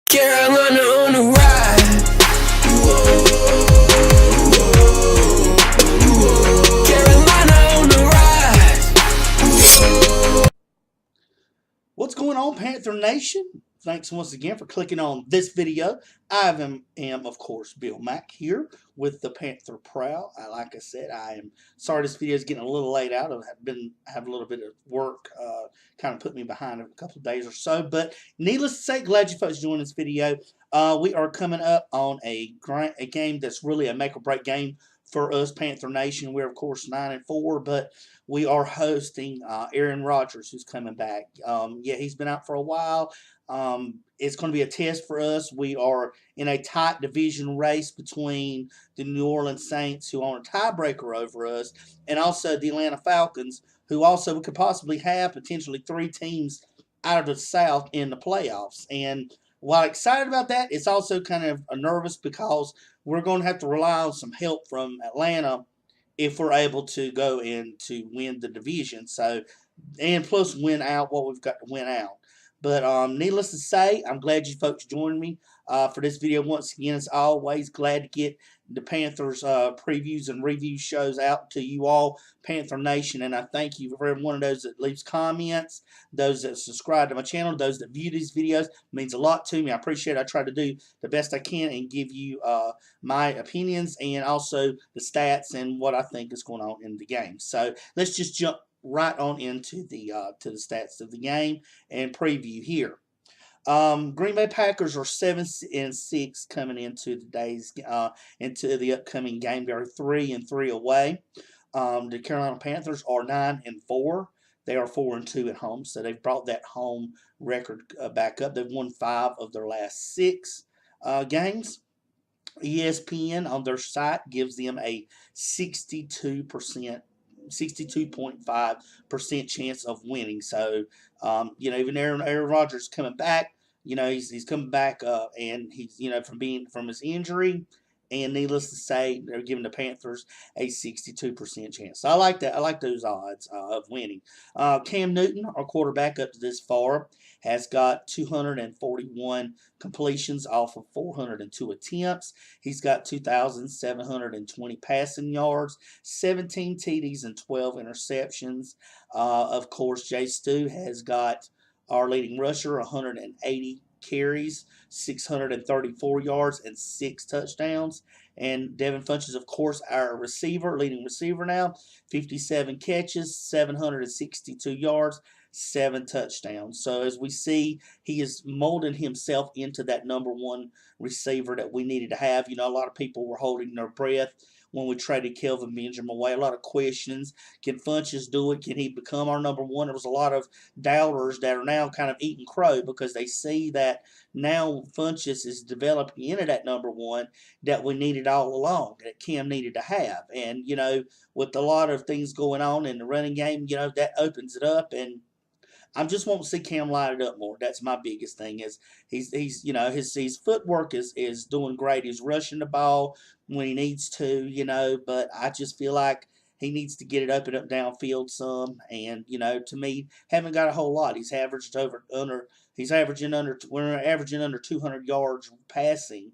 Carolina on the ride. Carolina on the ride. What's going on, Panther Nation? Thanks once again for clicking on this video. I am of course, Bill Mack here with the Panther Prowl. Like I said, I am sorry this video is getting a little late out. I've having a little bit of work, kind of put me behind a couple of days or so. But needless to say, glad you folks joined this video. We are coming up on a game that's really a make or break game for us, Panther Nation. We're of course 9-4, but we are hosting Aaron Rodgers, who's coming back. Yeah, he's been out for a while. It's going to be a test for us. We are in a tight division race between the New Orleans Saints, who are a tiebreaker over us, and also the Atlanta Falcons, who also could possibly have potentially 3 teams out of the South in the playoffs. And while excited about that, it's also kind of nervous because we're going to have to rely on some help from Atlanta if we're able to go in to win the division. So, and plus win out what we've got to win out. But needless to say, I'm glad you folks joined me for this video once again. As always, glad to get the Panthers previews and review shows out to you all, Panther Nation. And I thank you for every one of those that leaves comments, those that subscribe to my channel, those that view these videos. It means a lot to me. I appreciate it. I try to do the best I can and give you my opinions and also the stats and what I think is going on in the game. So let's just jump right on into the stats of the game and preview here. Green Bay Packers are 7-6 coming into into the upcoming game. They are 3-3 away. The Carolina Panthers are 9-4. They are 4-2 at home, so they've brought that home record back up. They've won 5 of their last 6 games. ESPN on their site gives them a 62.5% chance of winning. So, even Aaron Rodgers coming back, he's coming back, and he's, from his injury, and needless to say, they're giving the Panthers a 62% chance. So I like that. I like those odds of winning. Cam Newton, our quarterback up to this far, has got 241 completions off of 402 attempts. He's got 2,720 passing yards, 17 TDs, and 12 interceptions. Of course, Jay Stu has got our leading rusher, 180 carries, 634 yards, and 6 touchdowns. And Devin Funchess, of course, our leading receiver now, 57 catches, 762 yards, 7 touchdowns. So as we see, he is molding himself into that number 1 receiver that we needed to have. A lot of people were holding their breath when we traded Kelvin Benjamin away. A lot of questions. Can Funchess do it? Can he become our number 1? There was a lot of doubters that are now kind of eating crow because they see that now Funchess is developing into that number 1 that we needed all along, that Cam needed to have. And, with a lot of things going on in the running game, that opens it up, and I just want to see Cam light it up more. That's my biggest thing. Is he's his footwork is doing great. He's rushing the ball when he needs to, but I just feel like he needs to get it up and up downfield some. And to me, haven't got a whole lot. We're averaging under 200 yards passing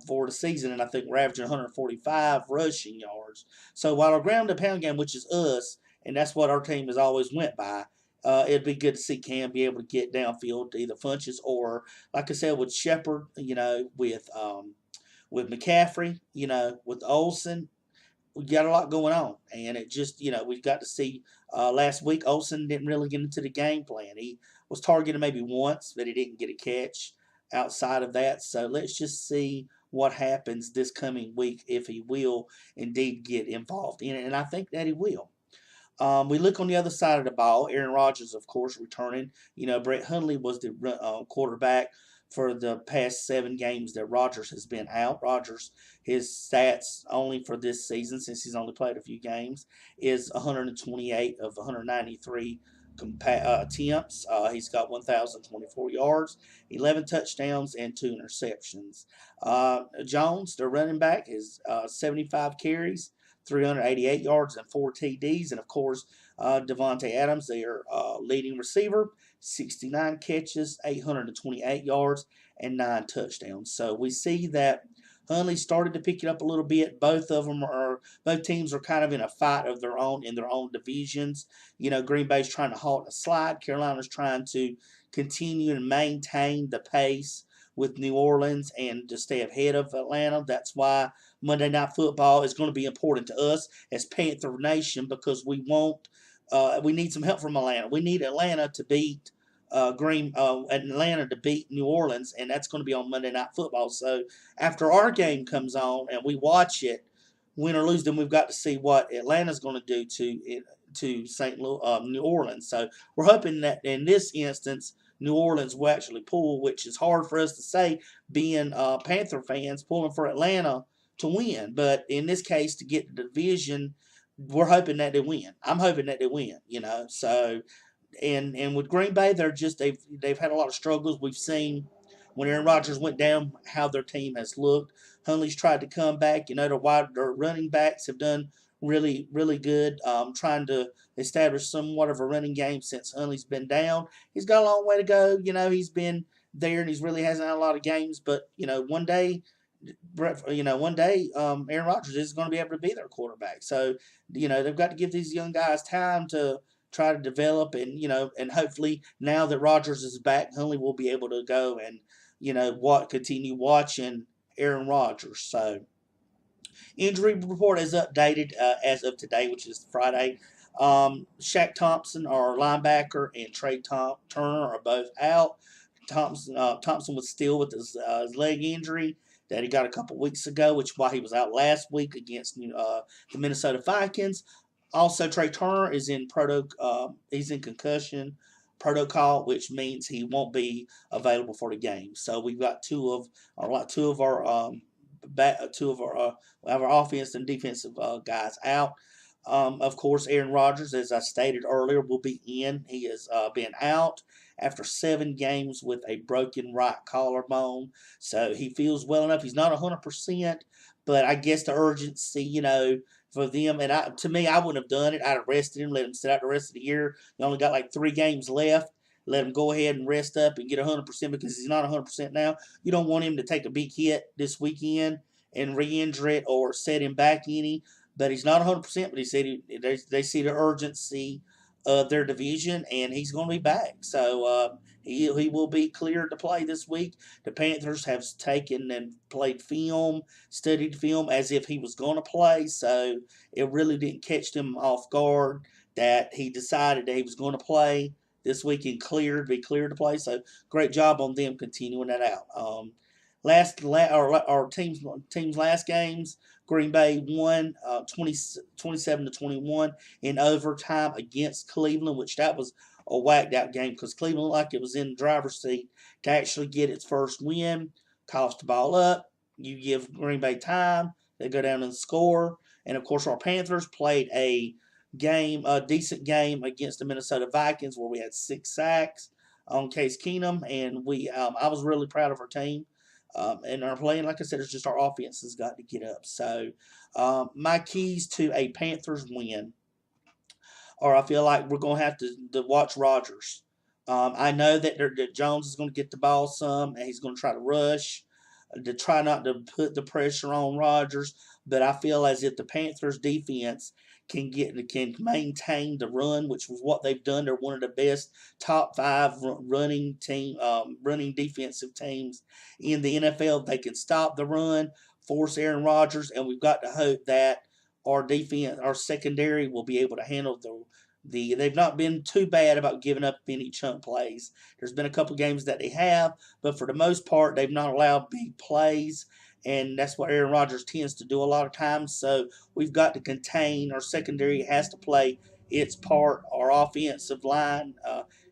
for the season, and I think we're averaging 145 rushing yards. So while our ground to pound game, which is us, and that's what our team has always went by. It'd be good to see Cam be able to get downfield to either Funchess or, like I said, with Shepard, with McCaffrey, with Olsen. We got a lot going on, and it just, we've got to see. Last week, Olsen didn't really get into the game plan. He was targeted maybe once, but he didn't get a catch outside of that. So let's just see what happens this coming week if he will indeed get involved in it, and I think that he will. We look on the other side of the ball. Aaron Rodgers, of course, returning. Brett Hundley was the quarterback for the past 7 games that Rodgers has been out. Rodgers, his stats only for this season, since he's only played a few games, is 128 of 193 attempts. He's got 1,024 yards, 11 touchdowns, and 2 interceptions. Jones, the running back, is 75 carries, 388 yards, and 4 TDs. And, of course, Devontae Adams, their leading receiver, 69 catches, 828 yards, and 9 touchdowns. So we see that Hunley started to pick it up a little bit. Both teams are kind of in a fight of their own in their own divisions. Green Bay's trying to halt a slide. Carolina's trying to continue and maintain the pace with New Orleans and to stay ahead of Atlanta. That's why Monday Night Football is going to be important to us as Panther Nation, because we need some help from Atlanta. We need Atlanta to beat Atlanta to beat New Orleans, and that's going to be on Monday Night Football. So after our game comes on and we watch it, win or lose, then we've got to see what Atlanta's going to do to New Orleans. So we're hoping that in this instance, New Orleans will actually pull, which is hard for us to say, being Panther fans pulling for Atlanta to win. But in this case, to get the division, we're hoping that they win. I'm hoping that they win. So. And with Green Bay, they've had a lot of struggles. We've seen when Aaron Rodgers went down how their team has looked. Huntley's tried to come back. Their running backs have done really, really good, trying to establish somewhat of a running game since Huntley's been down. He's got a long way to go. He's been there and he really hasn't had a lot of games. But one day, Aaron Rodgers is going to be able to be their quarterback. So they've got to give these young guys time to try to develop, and hopefully now that Rodgers is back, Huntley will be able to go and continue watching Aaron Rodgers. So injury report is updated as of today, which is Friday. Shaq Thompson, our linebacker, and Trey Turner are both out. Thompson was still with his leg injury that he got a couple weeks ago, which is why he was out last week against the Minnesota Vikings. Also, Trey Turner is in he's in concussion protocol, which means he won't be available for the game. So we've got two of our offense and defensive guys out. Of course, Aaron Rodgers, as I stated earlier, will be in. He has been out after 7 games with a broken right collarbone. So he feels well enough. He's not 100%, but I guess the urgency, for them, and to me, I wouldn't have done it. I'd have rested him, let him sit out the rest of the year. They only got like 3 games left. Let him go ahead and rest up and get 100% because he's not 100% now. You don't want him to take a big hit this weekend and re-injure it or set him back any. But he's not 100%, but he said they see the urgency of their division, and he's going to be back. So he will be cleared to play this week. The Panthers have taken and studied film as if he was going to play, so it really didn't catch them off guard that he decided that he was going to play this week and be cleared to play. So great job on them continuing that out. Our team's last games, Green Bay won 27-21 in overtime against Cleveland, which that was a whacked out game because Cleveland looked like it was in the driver's seat to actually get its first win. Toss the ball up, you give Green Bay time, they go down and score. And of course, our Panthers played a decent game against the Minnesota Vikings where we had 6 sacks on Case Keenum, and I was really proud of our team. And our playing, like I said, it's just our offense has got to get up. So my keys to a Panthers win are I feel like we're going to have to watch Rodgers. I know that Jones is going to get the ball some, and he's going to try to rush to try not to put the pressure on Rodgers. But I feel as if the Panthers defense can maintain the run, which was what they've done. They're one of the best top 5 running defensive teams in the NFL. They can stop the run, force Aaron Rodgers, and we've got to hope that our defense, our secondary, will be able to handle they've not been too bad about giving up any chunk plays. There's been a couple games that they have, but for the most part, they've not allowed big plays. And that's what Aaron Rodgers tends to do a lot of times. So we've got to contain. Our secondary has to play its part. Our offensive line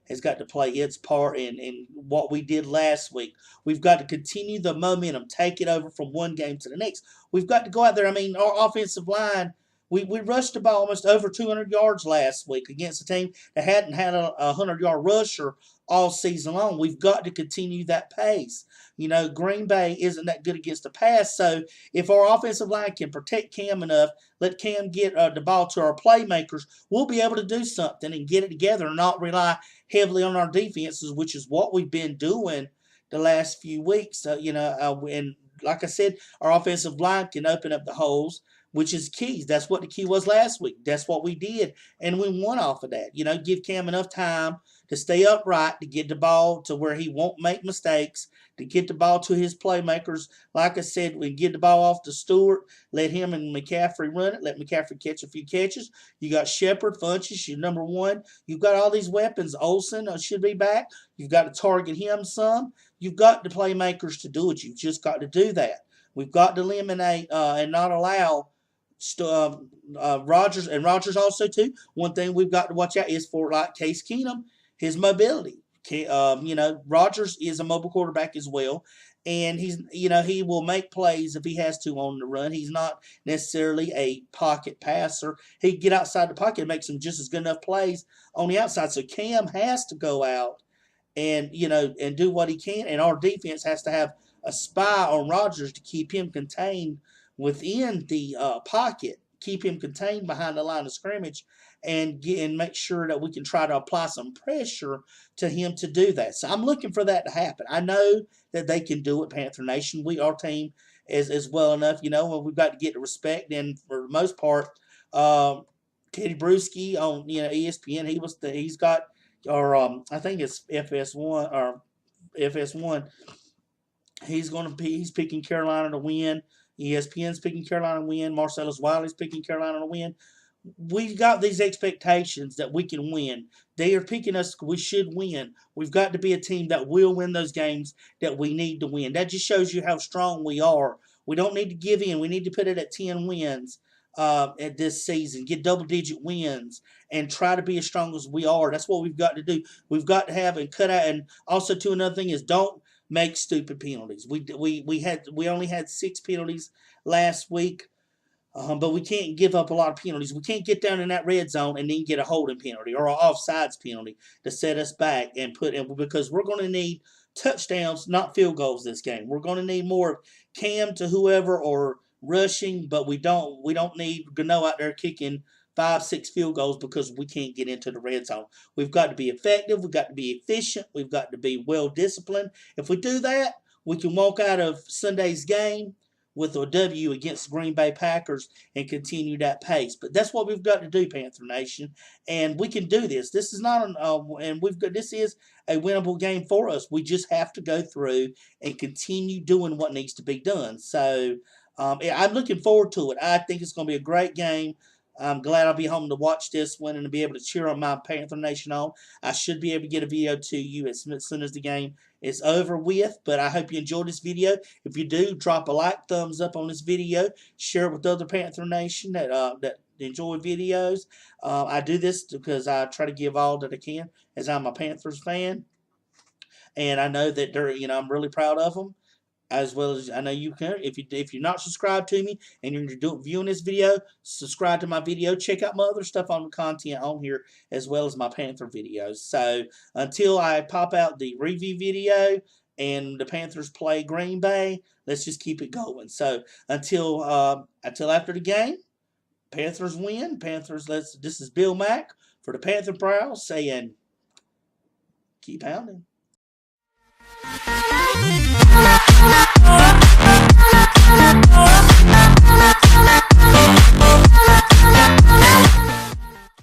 has got to play its part in what we did last week. We've got to continue the momentum, take it over from one game to the next. We've got to go out there. I mean, our offensive line, We rushed the ball almost over 200 yards last week against a team that hadn't had a 100-yard rusher all season long. We've got to continue that pace. You know, Green Bay isn't that good against the pass, so if our offensive line can protect Cam enough, let Cam get the ball to our playmakers, we'll be able to do something and get it together and not rely heavily on our defenses, which is what we've been doing the last few weeks. And like I said, our offensive line can open up the holes, which is key. That's what the key was last week. That's what we did, and we won off of that. You know, give Cam enough time to stay upright, to get the ball to where he won't make mistakes, to get the ball to his playmakers. Like I said, we get the ball off to Stewart, let him and McCaffrey run it, let McCaffrey catch a few catches. You got Shepard, Funchess, your number one. You've got all these weapons. Olsen should be back. You've got to target him some. You've got the playmakers to do it. You've just got to do that. We've got to eliminate and not allow Rodgers, and Rodgers also too. One thing we've got to watch out is for like Case Keenum, his mobility. Rodgers is a mobile quarterback as well, and he will make plays if he has to on the run. He's not necessarily a pocket passer. He can get outside the pocket and make some just as good enough plays on the outside. So Cam has to go out and do what he can, and our defense has to have a spy on Rodgers to keep him contained within the pocket, keep him contained behind the line of scrimmage, and make sure that we can try to apply some pressure to him to do that. So I'm looking for that to happen. I know that they can do it, Panther Nation. Our team is well enough, and we've got to get the respect. And for the most part, Teddy Bruschi on ESPN, he's got, or I think it's FS1 or FS1. He's picking Carolina to win. ESPN's picking Carolina to win. Marcellus Wiley's picking Carolina to win. We've got these expectations that we can win. They are picking us. We should win. We've got to be a team that will win those games that we need to win. That just shows you how strong we are. We don't need to give in. We need to put it at 10 wins at this season. Get double-digit wins and try to be as strong as we are. That's what we've got to do. We've got to have and cut out. And also, too, another thing is don't make stupid penalties. We only had 6 penalties last week, but we can't give up a lot of penalties. We can't get down in that red zone and then get a holding penalty or an offsides penalty to set us back because we're going to need touchdowns, not field goals this game. We're going to need more Cam to whoever or rushing, but we don't need Gano out there kicking 5-6 field goals because we can't get into the red zone. We've got to be effective. We've got to be efficient. We've got to be well-disciplined. If we do that, we can walk out of Sunday's game with a W against the Green Bay Packers and continue that pace. But that's what we've got to do, Panther Nation, and we can do this. This is not this is a winnable game for us. We just have to go through and continue doing what needs to be done. So I'm looking forward to it. I think it's going to be a great game. I'm glad I'll be home to watch this one and to be able to cheer on my Panther Nation on. I should be able to get a video to you as soon as the game is over with. But I hope you enjoyed this video. If you do, drop a like, thumbs up on this video. Share it with other Panther Nation that enjoy videos. I do this because I try to give all that I can as I'm a Panthers fan. And I know that I'm really proud of them. As well as I know you can. If you're not subscribed to me and you're viewing this video, subscribe to my video. Check out my other stuff on the content on here as well as my Panther videos. So until I pop out the review video and the Panthers play Green Bay, let's just keep it going. So until after the game, Panthers win. This is Bill Mack for the Panther Prowl saying, keep pounding. We'll be right back.